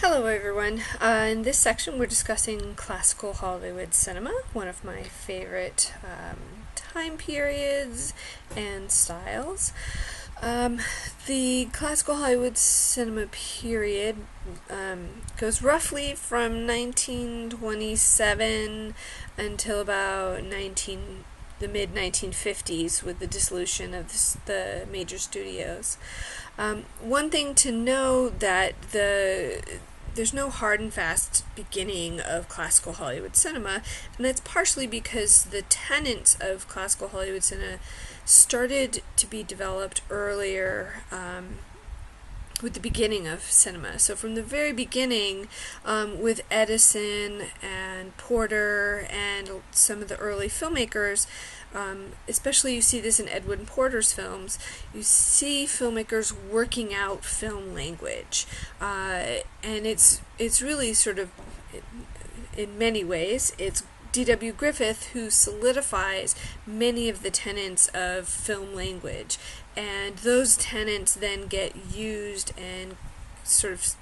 Hello everyone. In this section we're discussing classical Hollywood cinema, one of my favorite time periods and styles. The classical Hollywood cinema period goes roughly from 1927 until about the mid-1950s with the dissolution of the major studios. One thing to know that there's no hard and fast beginning of classical Hollywood cinema, and that's partially because the tenets of classical Hollywood cinema started to be developed earlier with the beginning of cinema. So from the very beginning, with Edison and Porter and some of the early filmmakers, especially you see this in Edwin Porter's films, you see filmmakers working out film language. And it's really sort of, in many ways, it's D.W. Griffith who solidifies many of the tenets of film language, and those tenets then get used and sort of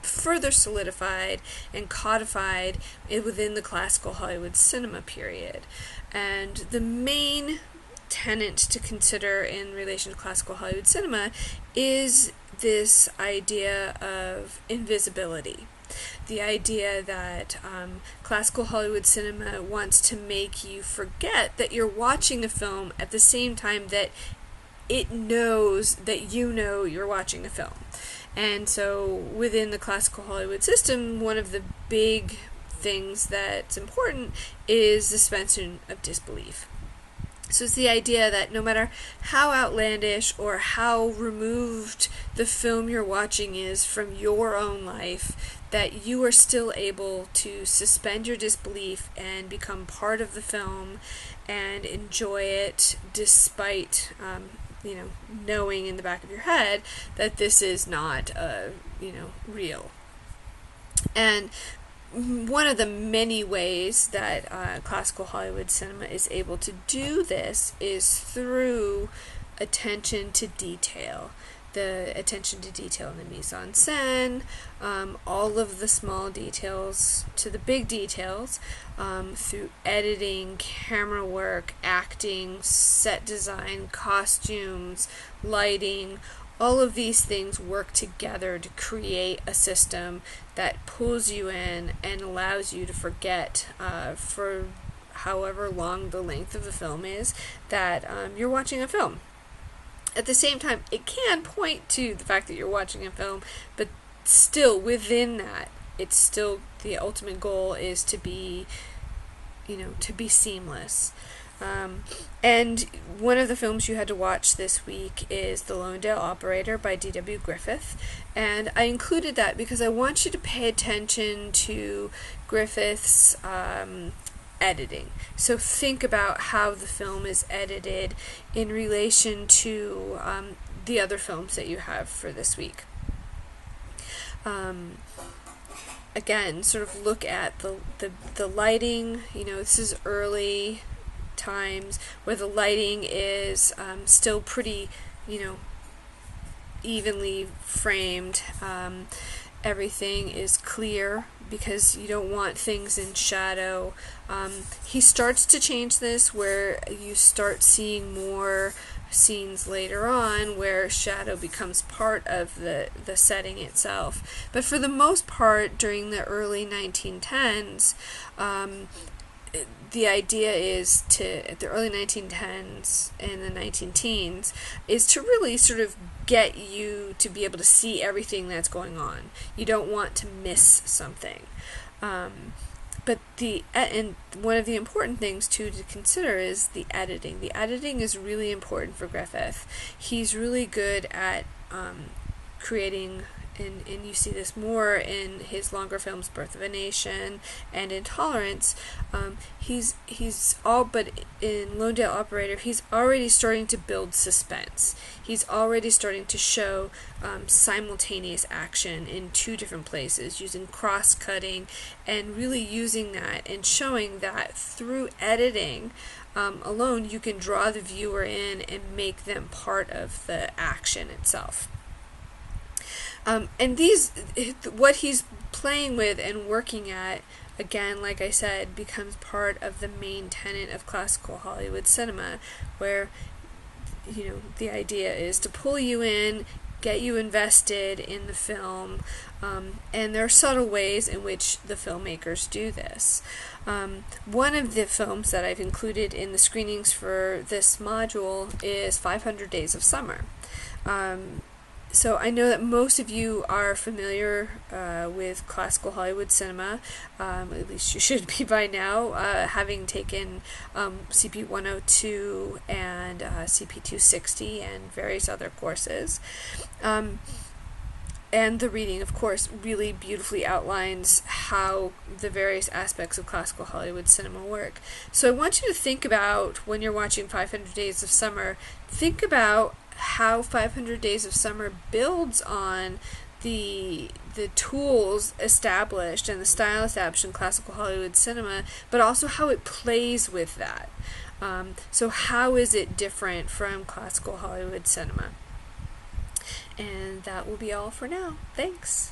further solidified and codified within the classical Hollywood cinema period. And the main tenet to consider in relation to classical Hollywood cinema is this idea of invisibility. The idea that classical Hollywood cinema wants to make you forget that you're watching a film at the same time that it knows that you know you're watching a film. And so within the classical Hollywood system, one of the big things that's important is the suspension of disbelief. So it's the idea that no matter how outlandish or how removed the film you're watching is from your own life, that you are still able to suspend your disbelief and become part of the film and enjoy it despite knowing in the back of your head that this is not real. And one of the many ways that classical Hollywood cinema is able to do this is through attention to detail. The attention to detail in the mise-en-scène, all of the small details to the big details, through editing, camera work, acting, set design, costumes, lighting. All of these things work together to create a system that pulls you in and allows you to forget for however long the length of the film is that you're watching a film. At the same time, it can point to the fact that you're watching a film, but still within that, it's still the ultimate goal is to be seamless. And one of the films you had to watch this week is The Lowendale Operator by D.W. Griffith, and I included that because I want you to pay attention to Griffith's editing. So think about how the film is edited in relation to the other films that you have for this week. Again, sort of look at the lighting. This is early times where the lighting is still pretty, evenly framed. Everything is clear because you don't want things in shadow. He starts to change this where you start seeing more scenes later on where shadow becomes part of the setting itself. But for the most part, during the early 1910s, the idea is the early 1910s and the 19-teens, is to really sort of get you to be able to see everything that's going on. You don't want to miss something. But and one of the important things too to consider is the editing. The editing is really important for Griffith. He's really good at creating, and you see this more in his longer films, Birth of a Nation and Intolerance. He's all but in Lowendale Operator, he's already starting to build suspense. He's already starting to show simultaneous action in two different places, using cross-cutting and really using that and showing that through editing alone you can draw the viewer in and make them part of the action itself. And what he's playing with and working at, again, like I said, becomes part of the main tenet of classical Hollywood cinema, where, you know, the idea is to pull you in, get you invested in the film, and there are subtle ways in which the filmmakers do this. One of the films that I've included in the screenings for this module is 500 Days of Summer. So I know that most of you are familiar with classical Hollywood cinema, at least you should be by now, having taken Cp460 and Cp460 and various other courses. And the reading, of course, really beautifully outlines how the various aspects of classical Hollywood cinema work. So I want you to think about, when you're watching 500 Days of Summer, think about how 500 Days of Summer builds on the tools established and the style established in classical Hollywood cinema, but also how it plays with that. So how is it different from classical Hollywood cinema? And that will be all for now. Thanks.